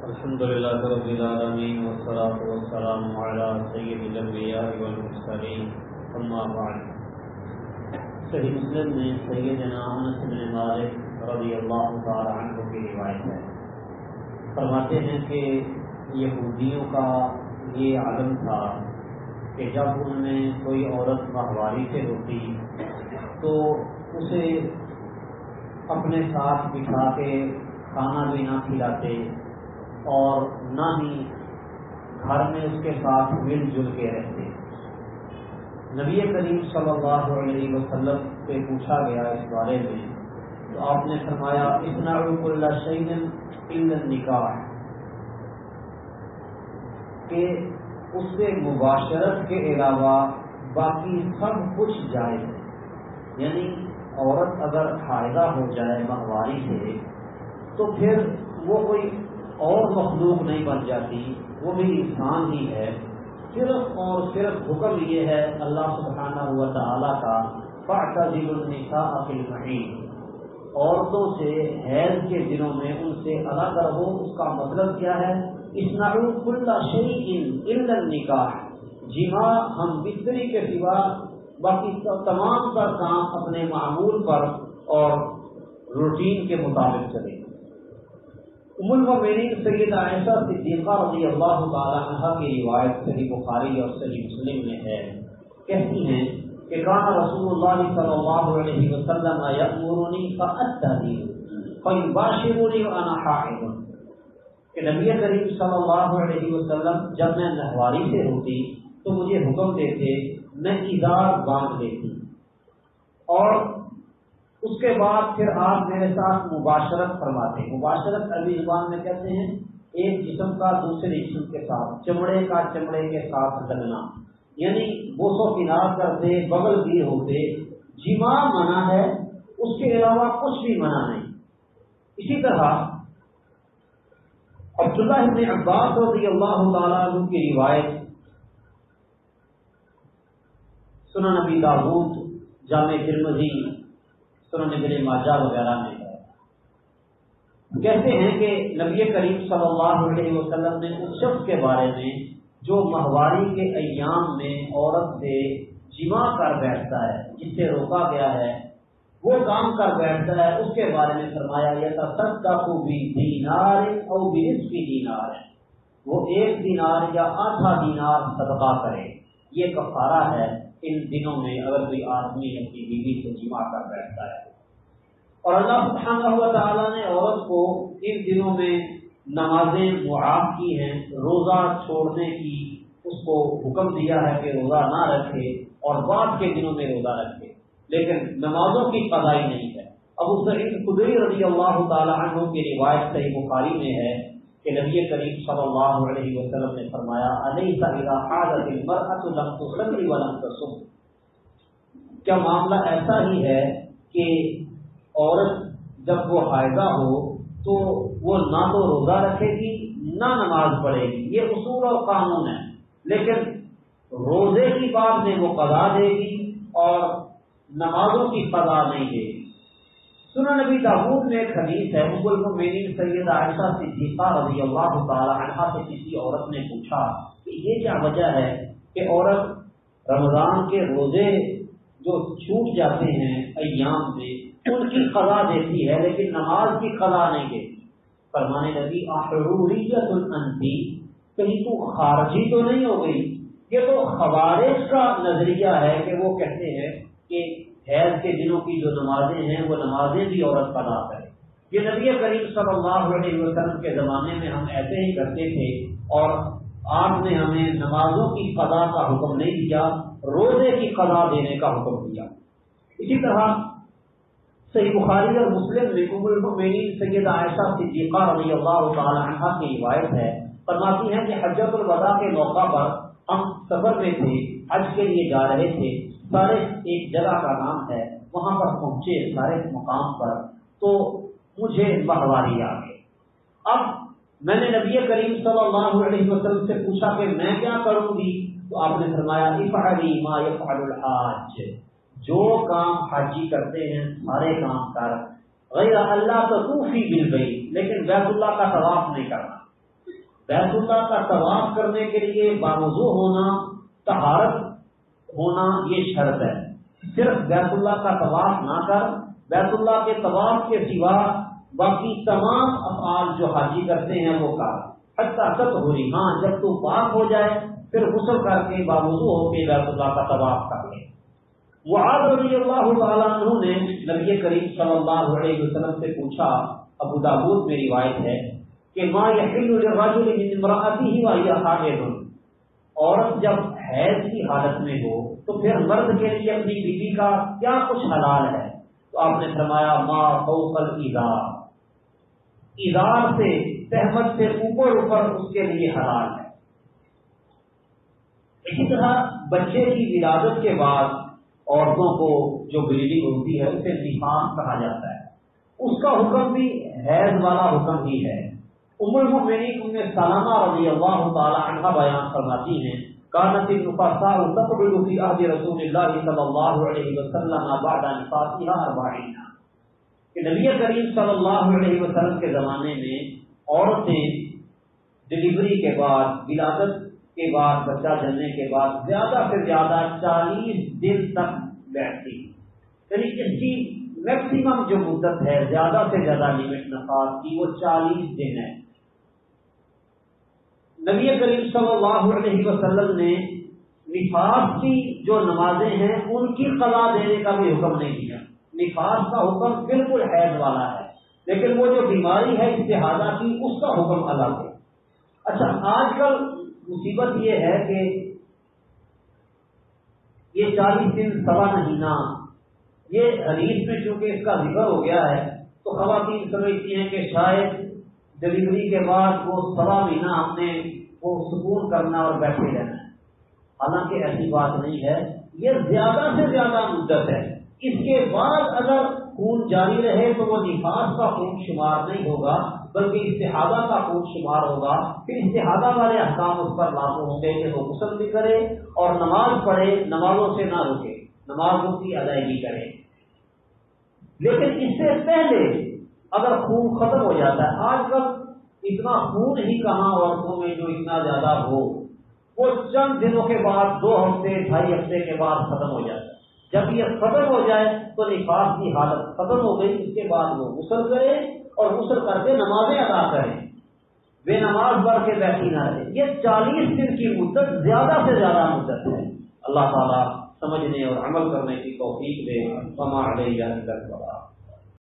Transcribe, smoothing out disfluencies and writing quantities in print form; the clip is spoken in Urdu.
الحمد لله رب العالمين والصلاة والسلام على سيد الأنبياء والمرسلين أما بعد. صحیح مسلم میں سیدنا انس بن مالک رضی اللہ تعالی عنہ کی روایت ہے. فرماتے ہیں کہ یہودیوں کا یہ عالم تھا کہ جب ان میں کوئی عورت ماہواری سے ہوتی تو اسے اپنے ساتھ بٹھا کے کھانا بھی نہ کھلاتے اور نہ ہی گھر میں اس کے ساتھ مل جل کے رہتے. نبی کریم صلی اللہ علیہ وسلم سے پوچھا گیا اس بارے میں تو آپ نے فرمایا اصنعوا کل شیء الا النکاح، کہ اس سے مباشرت کے علاوہ باقی سب کچھ جائز ہے. یعنی عورت اگر حائضہ ہو جائے ماہواری سے تو پھر وہ کوئی اور مخلوق نہیں بن جاتی، وہ بھی انسان ہی ہے. صرف اور صرف حکم یہ ہے اللہ سبحانہ و تعالیٰ کا فاعتزلوا النساء فی المحیض، عورتوں سے حیض کے دنوں میں ان سے الگ رہو. اس کا مطلب کیا ہے؟ اصنعوا کل شیء الا النکاح، جماع ہم بستری کے سوا باقی تمام کا کام اپنے معمول پر اور روٹین کے مطابق چلے. ام المؤمنین سیدہ عائشہ صدیقہ رضی اللہ تعالی عنہا کی روایت صحیح بخاری اور صحیح مسلم میں ہے. کہتی ہیں کہ کان رسول اللہ صلی اللہ علیہ وسلم یأمرنی فأتدی فیباشرنی وانا حائض، کہ نبی کریم صلی اللہ علیہ وسلم جب میں ماہواری سے ہوتی تو مجھے حکم دیتے، میں ازار باندھ لیتی اور اس کے بعد پھر آپ میرے ساتھ مباشرت فرماتے. مباشرت عربی زبان میں کہتے ہیں ایک جسم کا دوسرے جسم کے ساتھ، چمڑے کا چمڑے کے ساتھ لگنا، یعنی بوس و کنار کرتے، بغل گیر ہوتے. جماع منع ہے، اس کے علاوہ کچھ بھی منع نہیں. اسی طرح عبداللہ بن عباس رضی اللہ تعالیٰ عنہ کی روایت سنن نبی داؤد، جامع ترمذی، سنن ابن ماجہ وغیرہ میں ہے. کہتے ہیں کہ نبی کریم صلی اللہ علیہ وسلم نے اس شخص کے بارے میں جو ماہواری کے ایام میں عورت سے جماع کر بیٹھتا ہے، جس سے روکا گیا ہے، وہ کام کر بیٹھتا ہے، اس کے بارے میں فرمایا یتصدق بدینار او بنصف دینار، وہ 1 دینار یا آدھا دینار صدقہ کرے. یہ کفارہ ہے ان دنوں میں اگر کوئی آدمی اپنی بیوی سے جماع کر بیٹھتا ہے. اور اللہ سبحانہ و تعالیٰ نے عورت کو ان دنوں میں نمازیں معاف کی ہیں، روزہ چھوڑنے کی اس کو حکم دیا ہے کہ روزہ نہ رکھے اور بعد کے دنوں میں روزہ رکھے، لیکن نمازوں کی قضائی نہیں ہے. ابو سعید خدری رضی اللہ تعالی عنہ کی روایت صحیح بخاری میں ہے کہ نبی کریم صلی اللہ علیہ وسلم نے فرمایا الیس اذا حاضت المرأة لم تصلی ولم تصم، کیا معاملہ ایسا ہی ہے کہ عورت جب وہ حائضہ ہو تو وہ نہ تو روزہ رکھے گی نہ نماز پڑھے گی. یہ اصول اور قانون ہے، لیکن روزے کی بات میں وہ قضا دے گی اور نمازوں کی قضا نہیں دے گی. سنن نبی داؤد میں ایک حدیث ہے، ام المؤمنین سیدہ عائشہ صدیقہ رضی اللہ تعالی عنہا سے کسی عورت نے پوچھا کہ یہ کیا وجہ ہے کہ عورت رمضان کے روزے جو چھوٹ جاتے ہیں ایام میں ان کی قضا دیتی ہے لیکن نماز کی قضا نہیں دیتی. فرمانے لگی احروریۃ انتی، کہیں تو خارجی تو نہیں ہو گئی؟ یہ تو خوارج کا نظریہ ہے کہ وہ کہتے ہیں کہ حیض کے دنوں کی جو نمازیں ہیں وہ نمازیں بھی عورت قضا کرے. یہ نبی کریم صلی اللہ علیہ وسلم کے زمانے میں ہم ایسے ہی کرتے تھے اور آپ نے ہمیں نمازوں کی قضا کا حکم نہیں دیا، روزے کی قضا دینے کا حکم دیا. اسی طرح صحیح بخاری اور مسلم میں ام المؤمنین سیدہ عائشہ صدیقہ رضی اللہ تعالی عنہا کی روایت ہے. فرماتی ہیں کہ حجۃ الوداع کے موقع پر ہم سفر میں تھے، حج کے لیے جا رہے تھے. سارے ایک جگہ کا نام ہے، وہاں پر پہنچے سارے مقام پر تو مجھے ماہواری آ گئی. اب میں نے نبی کریم صلی اللہ علیہ وسلم سے پوچھا کہ میں کیا کروں گی؟ تو آپ نے فرمایا افعلی ما یفعل الحاج، جو کام حاجی کرتے ہیں سارے کام کر، غیر اللہ تطوفی بالبیت، لیکن بیت اللہ کا طواف نہیں کرنا. بیت اللہ کا طواف کرنے کے لیے باوضو ہونا، طہارت ہونا یہ شرط ہے۔ صرف بیت اللہ کا طواف نہ کر، بیت اللہ کے طواف کے سوا باقی تمام افعال جو حاجی کرتے ہیں وہ کر، حتیٰ تطہری، ہاں جب تو پاک ہو جائے پھر غسل کر کے باوضو ہو کے بیت اللہ کا طواف کر لے۔ معاذ رضی اللہ تعالیٰ عنہ نے نبی کریم صلی اللہ علیہ وسلم سے پوچھا، ابو داؤد میں روایت ہے کہ ما یحل للرجل من امرأته وهي حائض، عورت جب حیض کی حالت میں ہو تو پھر مرد کے لیے اپنی بیوی کا کیا کچھ حلال ہے؟ تو آپ نے فرمایا ما فوق الازار، ازار سے، تہمت سے اوپر اس کے لیے حلال ہے۔ اسی طرح بچے کی ولادت کے بعد عورتوں کو جو بلیڈنگ ہوتی ہے اسے نفاس کہا جاتا ہے، اس کا حکم بھی حیض والا حکم ہی ہے۔ ام المؤمنین ام سلمہ رضی اللہ تعالی عنہ بیان فرماتی ہیں کانت النفساء تقبل فی عہد رسول اللہ صلی اللہ علیہ وسلم بعد نفاسها 40، کہ نبی کریم صلی اللہ علیہ وسلم کے زمانے میں عورتیں ڈلیوری کے بعد، ولادت کے بعد، بچہ جننے کے بعد زیادہ سے زیادہ 40 دن تک بیٹھتی، یعنی اس کی میکسیمم جو مدت ہے، زیادہ سے زیادہ لمٹ نفاس کی وہ 40 دن ہے۔ نبی کریم صلی اللہ علیہ وسلم نے نفاس کی جو نمازیں ہیں ان کی قضا دینے کا بھی حکم نہیں دیا۔ نفاس کا حکم بالکل حیض والا ہے، لیکن وہ جو بیماری ہے استحاضہ کی اس کا حکم الگ ہے۔ اچھا، آج کل مصیبت یہ ہے کہ یہ 40 دن، سوا مہینہ، یہ حدیث میں چونکہ اس کا ذکر ہو گیا ہے تو خواتین سمجھتی ہیں کہ شاید ڈلیوری کے بعد وہ سوا مہینہ ہم نے وہ سکون کرنا اور بیٹھے رہنا ہے، حالانکہ ایسی بات نہیں ہے، یہ زیادہ سے زیادہ مدت ہے۔ اس کے بعد اگر خون جاری رہے تو وہ نفاس کا خون شمار نہیں ہوگا بلکہ استحاضہ کا خون شمار ہوگا، پھر استحاضہ والے احکام اس پر لاگو ہوں گے کہ وہ غسل بھی کرے اور نماز پڑھے، نمازوں سے نہ رکے، نمازوں کی ادائیگی کرے۔ لیکن اس سے پہلے اگر خون ختم ہو جاتا ہے، آج کل اتنا خون ہی کہاں عورتوں میں جو اتنا زیادہ ہو، وہ چند دنوں کے بعد، 2 ہفتے 2.5 ہفتے کے بعد ختم ہو جاتا ہے۔ جب یہ ختم ہو جائے تو نفاس کی حالت ختم ہو گئی، اس کے بعد وہ غسل کرے اور غسل کر کے نمازیں ادا کریں، بے نماز پڑھ کے بیٹھی نہ رہے۔ یہ 40 دن کی مدت زیادہ سے زیادہ مدت ہے۔ اللہ تعالیٰ سمجھنے اور عمل کرنے کی توفیق دے۔ وما علینا الا البلاغ۔